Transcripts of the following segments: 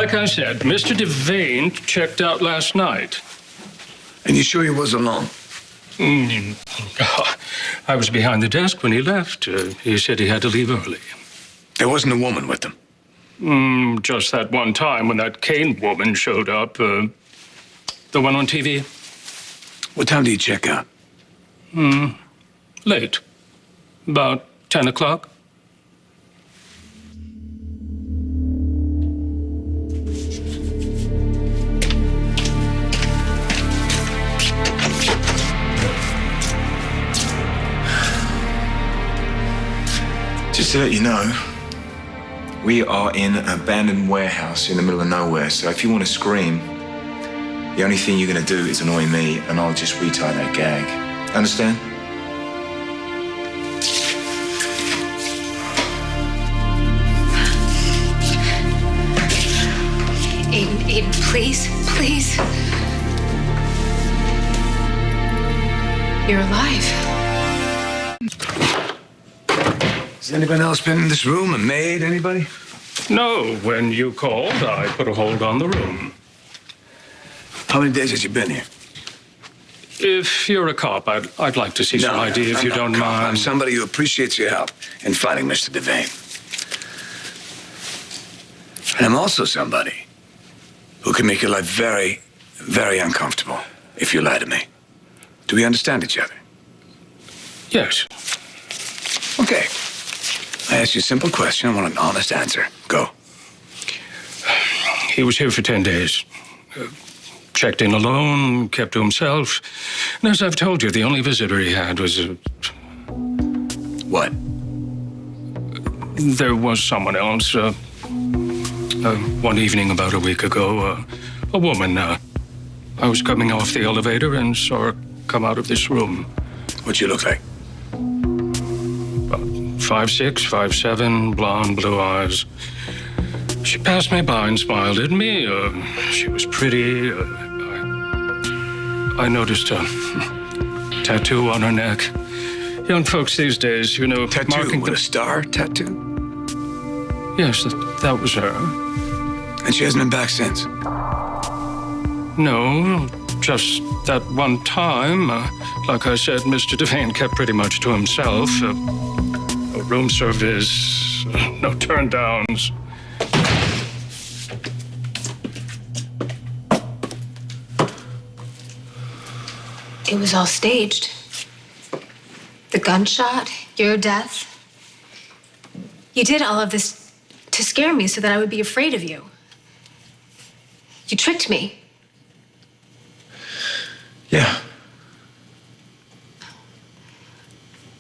Like I said, Mr. Devane checked out last night. And you sure he was alone? I was behind the desk when he left. He said he had to leave early. There wasn't a woman with him? Just that one time when that Kane woman showed up. The one on TV. What time did he check out? Late. About 10 o'clock. Just to let you know, we are in an abandoned warehouse in the middle of nowhere, so if you want to scream, the only thing you're going to do is annoy me, and I'll just retie that gag. Understand? Aiden, please, please. You're alive. Has anyone else been in this room? A maid, anybody? No, when you called, I put a hold on the room. How many days has you been here? If you're a cop, I'd like to see some ID if you don't mind. I'm somebody who appreciates your help in finding Mr. Devane. And I'm also somebody who can make your life very, very uncomfortable if you lie to me. Do we understand each other? Yes. Okay. I asked you a simple question. I want an honest answer. Go. He was here for 10 days. Checked in alone, kept to himself. And as I've told you, the only visitor he had was What? There was someone else. One evening about a week ago, a woman. I was coming off the elevator and saw her come out of this room. What'd you look like? 5'6", 5'7", blonde, blue eyes. She passed me by and smiled at me. She was pretty. I noticed a tattoo on her neck. Young folks these days, you know, Tattoo marking with a star tattoo? Yes, that was her. And she hasn't been back since? No, just that one time. Like I said, Mr. Devane kept pretty much to himself. Room service, no turn-downs. It was all staged. The gunshot, your death. You did all of this to scare me so that I would be afraid of you. You tricked me. Yeah.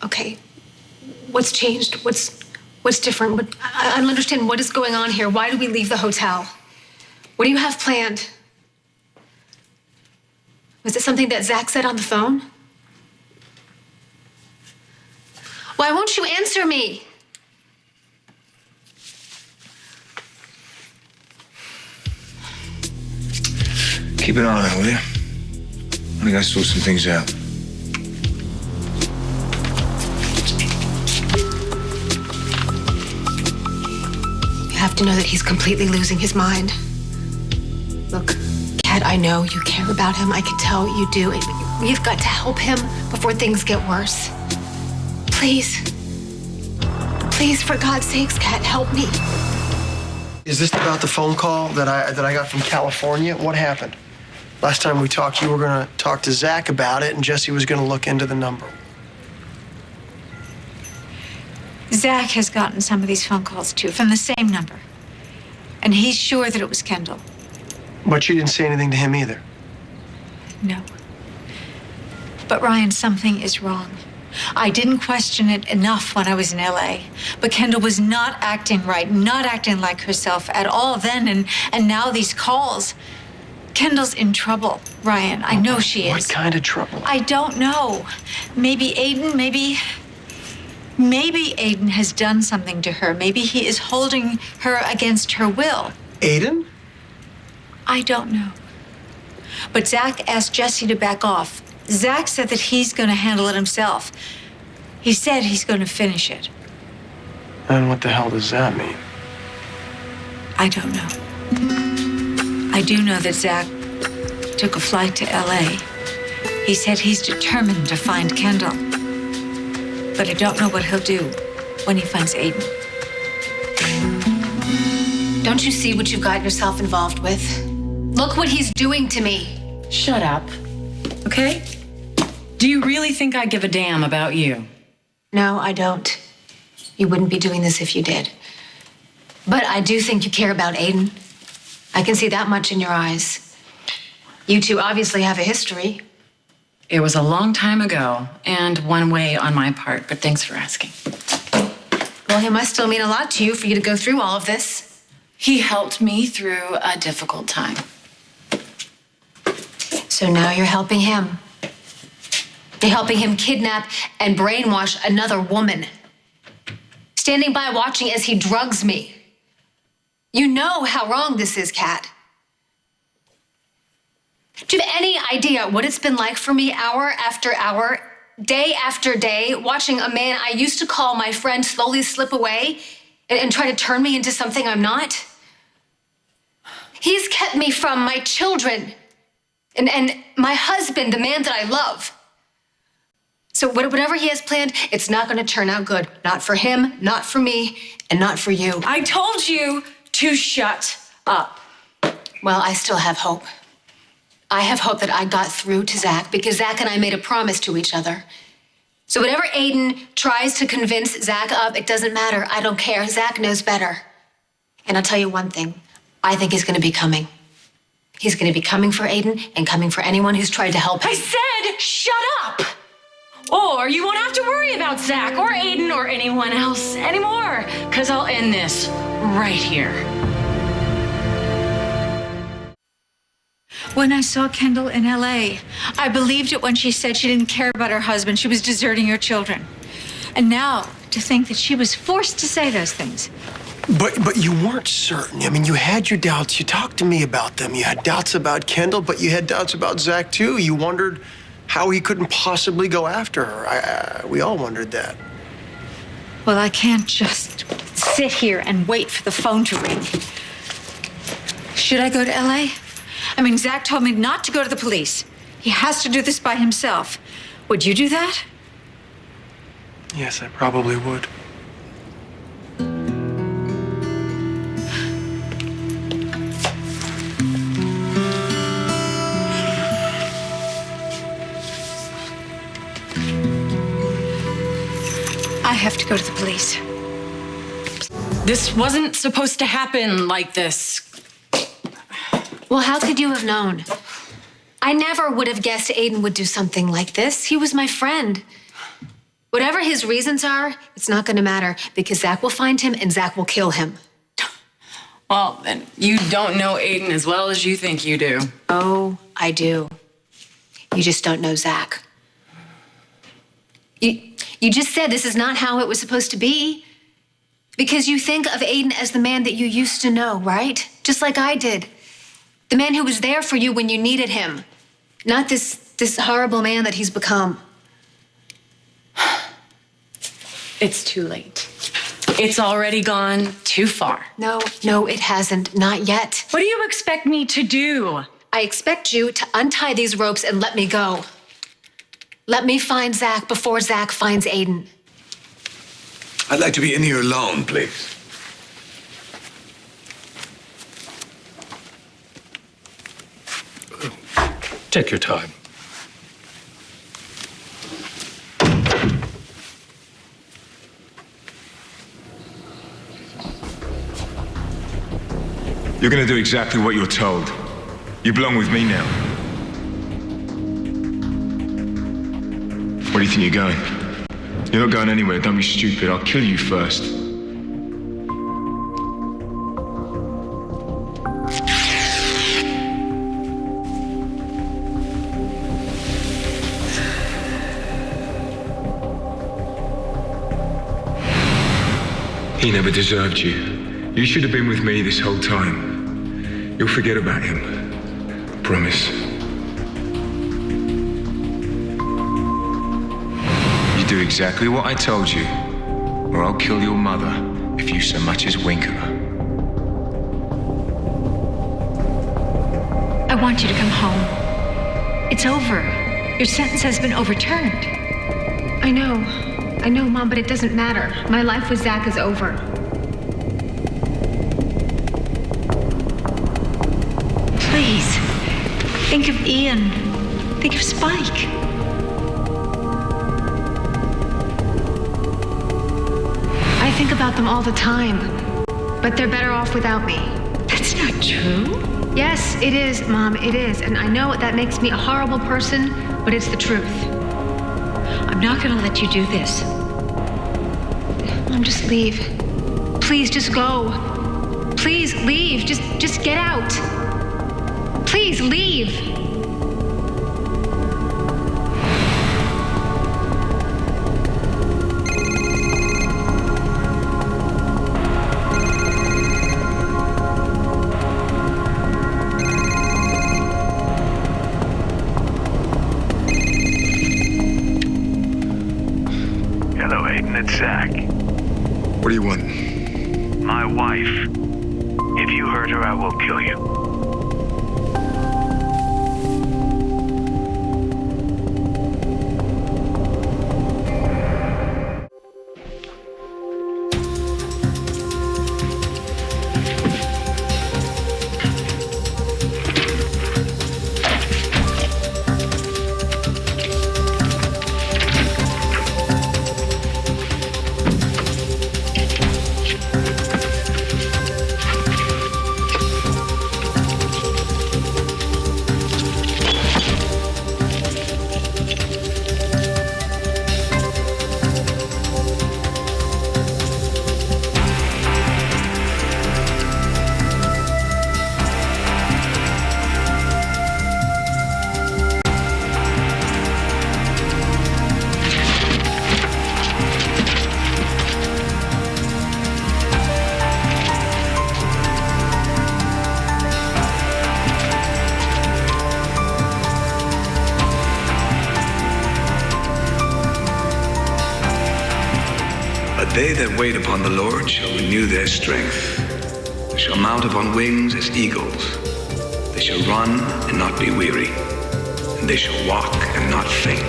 Okay. What's changed? What's different? I don't understand what is going on here. Why did we leave the hotel? What do you have planned? Was it something that Zach said on the phone? Why won't you answer me? Keep an eye on her, will you? I'm gonna go sort some things out. You have to know that he's completely losing his mind. Look, Kat, I know you care about him. I can tell you do. We've got to help him before things get worse. Please. Please, for God's sakes, Kat, help me. Is this about the phone call that I got from California? What happened? Last time we talked, you were going to talk to Zach about it, and Jesse was going to look into the number. Zach has gotten some of these phone calls, too, from the same number. And he's sure that it was Kendall. But you didn't say anything to him either. No. But, Ryan, something is wrong. I didn't question it enough when I was in L.A., but Kendall was not acting right, not acting like herself at all then, and now these calls. Kendall's in trouble, Ryan. I know she is. What kind of trouble? I don't know. Maybe Aiden, maybe Aiden has done something to her. Maybe he is holding her against her will. Aiden? I don't know. But Zach asked Jesse to back off. Zach said that he's going to handle it himself. He said he's going to finish it. And what the hell does that mean? I don't know. I do know that Zach took a flight to LA. He said he's determined to find Kendall. But I don't know what he'll do when he finds Aiden. Don't you see what you've got yourself involved with? Look what he's doing to me. Shut up, okay? Do you really think I give a damn about you? No, I don't. You wouldn't be doing this if you did. But I do think you care about Aiden. I can see that much in your eyes. You two obviously have a history. It was a long time ago, and one way on my part, but thanks for asking. Well, he must still mean a lot to you for you to go through all of this. He helped me through a difficult time. So now you're helping him. You're helping him kidnap and brainwash another woman. Standing by watching as he drugs me. You know how wrong this is, Kat. Do you have any idea what it's been like for me hour after hour, day after day, watching a man I used to call my friend slowly slip away and try to turn me into something I'm not? He's kept me from my children and my husband, the man that I love. So whatever he has planned, it's not going to turn out good. Not for him, not for me, and not for you. I told you to shut up. Well, I still have hope. I have hope that I got through to Zach because Zach and I made a promise to each other. So whatever Aiden tries to convince Zach of, it doesn't matter. I don't care. Zach knows better. And I'll tell you one thing. I think he's going to be coming. He's going to be coming for Aiden and coming for anyone who's tried to help him. I said shut up! Or you won't have to worry about Zach or Aiden or anyone else anymore, because I'll end this right here. When I saw Kendall in LA, I believed it when she said she didn't care about her husband. She was deserting her children. And now to think that she was forced to say those things. But you weren't certain. I mean, you had your doubts. You talked to me about them. You had doubts about Kendall, but you had doubts about Zach, too. You wondered how he couldn't possibly go after her. We all wondered that. Well, I can't just sit here and wait for the phone to ring. Should I go to LA? I mean, Zach told me not to go to the police. He has to do this by himself. Would you do that? Yes, I probably would. I have to go to the police. This wasn't supposed to happen like this. Well, how could you have known? I never would have guessed Aiden would do something like this. He was my friend. Whatever his reasons are, it's not going to matter because Zach will find him and Zach will kill him. Well, then you don't know Aiden as well as you think you do. Oh, I do. You just don't know Zach. You just said this is not how it was supposed to be. Because you think of Aiden as the man that you used to know, right? Just like I did. The man who was there for you when you needed him. Not this horrible man that he's become. It's too late. It's already gone too far. No, it hasn't. Not yet. What do you expect me to do? I expect you to untie these ropes and let me go. Let me find Zach before Zach finds Aiden. I'd like to be in here alone, please. Take your time. You're gonna do exactly what you're told. You belong with me now. Where do you think you're going? You're not going anywhere. Don't be stupid. I'll kill you first. He never deserved you. You should have been with me this whole time. You'll forget about him. I promise. You do exactly what I told you, or I'll kill your mother if you so much as wink at her. want you to come home. It's over. Your sentence has been overturned. I know, Mom, but it doesn't matter. My life with Zach is over. Please, think of Ian. Think of Spike. I think about them all the time, but they're better off without me. That's not true. Yes, it is, Mom, it is. And I know that makes me a horrible person, but it's the truth. I'm not going to let you do this. Mom, just leave. Please, just go. Please, leave. Just get out. Please, leave. Hello, Aiden, it's Zach. What do you want? My wife. If you hurt her, I will kill you. But they that wait upon the Lord shall renew their strength. They shall mount upon wings as eagles. They shall run and not be weary, and they shall walk and not faint.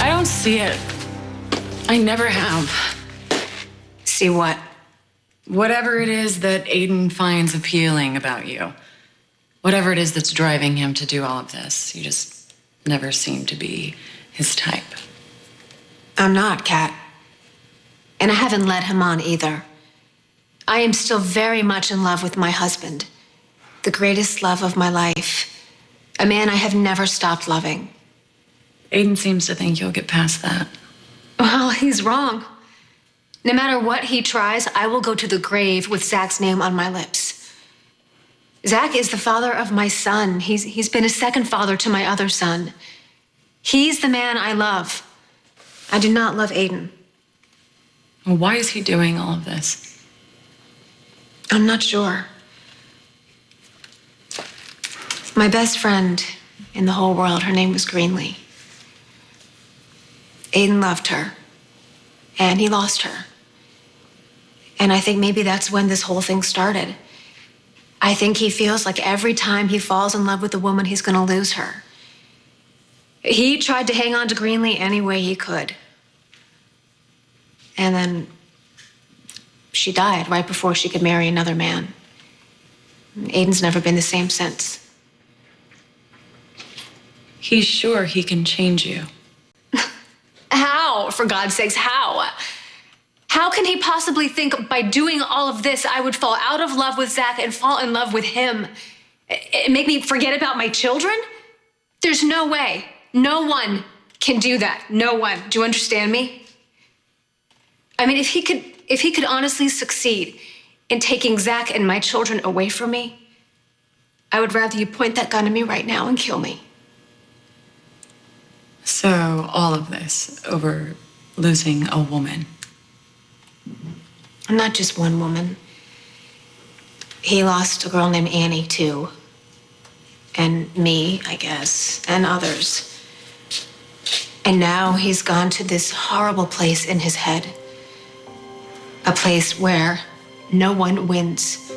I don't see it. I never have. See what? Whatever it is that Aiden finds appealing about you, whatever it is that's driving him to do all of this, you just never seem to be his type. I'm not, Kat. And I haven't led him on either. I am still very much in love with my husband, the greatest love of my life, a man I have never stopped loving. Aiden seems to think you'll get past that. Well, he's wrong. No matter what he tries, I will go to the grave with Zach's name on my lips. Zach is the father of my son. He's been a second father to my other son. He's the man I love. I do not love Aiden. Well, why is he doing all of this? I'm not sure. My best friend in the whole world, her name was Greenlee. Aiden loved her, and he lost her. And I think maybe that's when this whole thing started. I think he feels like every time he falls in love with a woman, he's going to lose her. He tried to hang on to Greenlee any way he could. And then she died right before she could marry another man. Aiden's never been the same since. He's sure he can change you. How, for God's sakes, how? How can he possibly think by doing all of this, I would fall out of love with Zach and fall in love with him? It make me forget about my children? There's no way. No one can do that. No one. Do you understand me? I mean, if he could honestly succeed in taking Zach and my children away from me, I would rather you point that gun at me right now and kill me. So, all of this over losing a woman. Not just one woman. He lost a girl named Annie, too. And me, I guess, and others. And now he's gone to this horrible place in his head. A place where no one wins.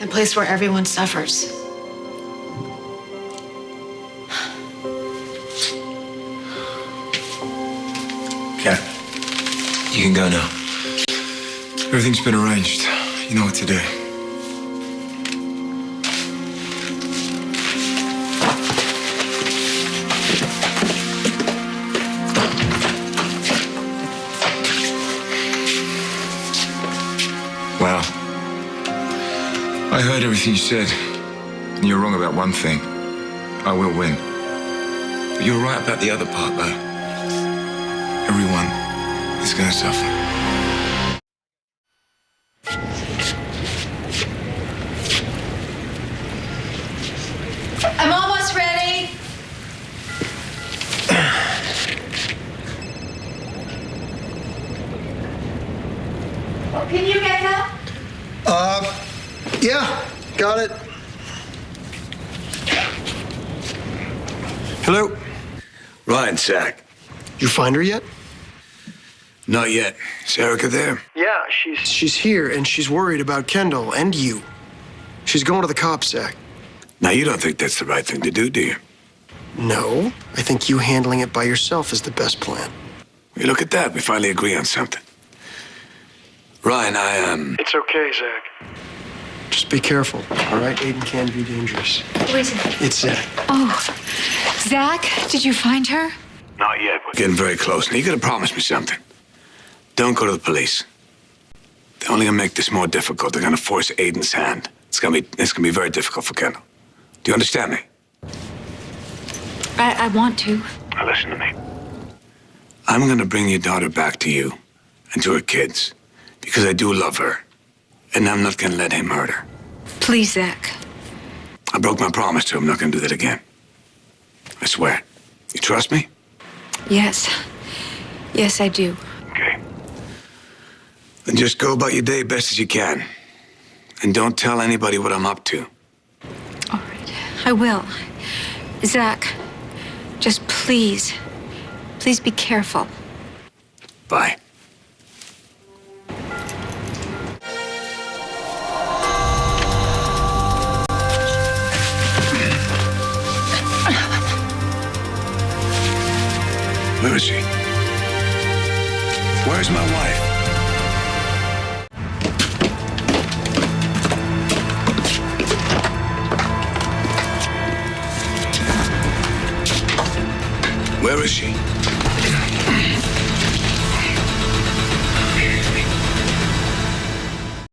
A place where everyone suffers. Kat, you can go now. Everything's been arranged. You know what to do. Wow. I heard everything you said, and you're wrong about one thing. I will win. But you're right about the other part, though. Everyone is going to suffer. I'm almost ready. Oh, can you get up? Yeah, got it. Hello? Right, Zach. You find her yet? Not yet. Is Erica there? Yeah, she's here, and she's worried about Kendall and you. She's going to the cops, Zach. Now, you don't think that's the right thing to do, do you? No, I think you handling it by yourself is the best plan. Well, look at that. We finally agree on something. Ryan, It's okay, Zach. Just be careful, all right? Aiden can be dangerous. Who is it? It's Zach. Oh, Zach, did you find her? Not yet. We're getting very close. Now, you gotta promise me something. Don't go to the police. They're only gonna make this more difficult. They're gonna force Aiden's hand. It's gonna be very difficult for Kendall. Do you understand me? I want to. Now listen to me. I'm gonna bring your daughter back to you and to her kids because I do love her, and I'm not gonna let him hurt her. Please, Zach. I broke my promise to him. I'm not gonna do that again. I swear. You trust me? Yes. Yes, I do. Okay. Then just go about your day best as you can. And don't tell anybody what I'm up to. All right. I will. Zach, just please be careful. Bye. Where is she? Where's my wife? Where is she?